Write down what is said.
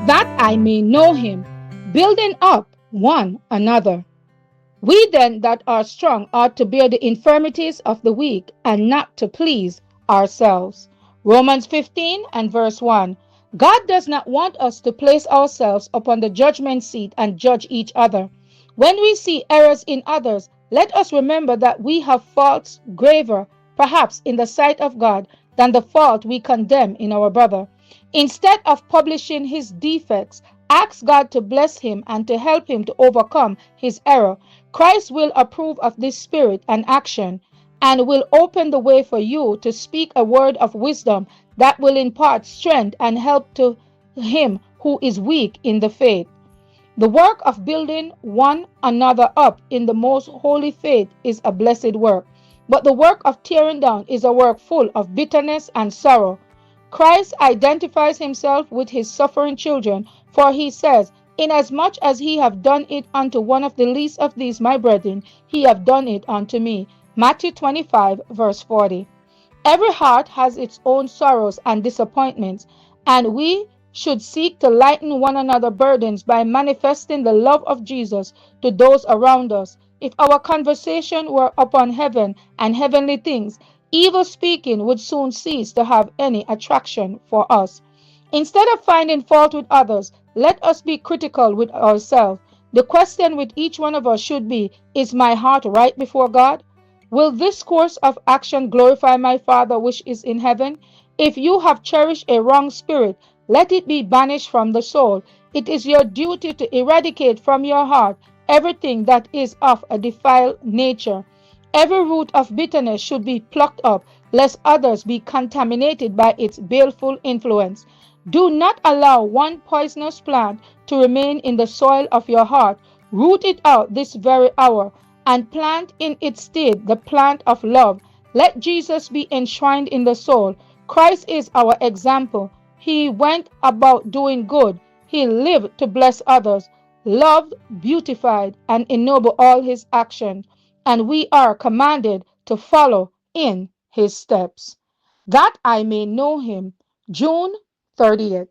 that I may know him, building up one another. We then that are strong ought to bear the infirmities of the weak and not to please ourselves. Romans 15 and verse 1. God does not want us to place ourselves upon the judgment seat and judge each other. When we see errors in others, let us remember that we have faults graver, perhaps in the sight of God, than the fault we condemn in our brother. Instead of publishing his defects, ask God to bless him and to help him to overcome his error. Christ will approve of this spirit and action and will open the way for you to speak a word of wisdom that will impart strength and help to him who is weak in the faith. The work of building one another up in the most holy faith is a blessed work, but the work of tearing down is a work full of bitterness and sorrow. Christ identifies himself with his suffering children, for he says, "Inasmuch as he have done it unto one of the least of these my brethren, he have done it unto me." Matthew 25, verse 40. Every heart has its own sorrows and disappointments, and we should seek to lighten one another's burdens by manifesting the love of Jesus to those around us. If our conversation were upon heaven and heavenly things, evil speaking would soon cease to have any attraction for us. Instead of finding fault with others, let us be critical with ourselves. The question with each one of us should be, is my heart right before God? Will this course of action glorify my Father which is in heaven? If you have cherished a wrong spirit, let it be banished from the soul. It is your duty to eradicate from your heart everything that is of a defiled nature. Every root of bitterness should be plucked up, lest others be contaminated by its baleful influence. Do not allow one poisonous plant to remain in the soil of your heart. Root it out this very hour and plant in its stead the plant of love. Let Jesus be enshrined in the soul. Christ is our example. He went about doing good. He lived to bless others, loved, beautified, and ennobled all his actions. And we are commanded to follow in his steps. That I may know him. June 30th.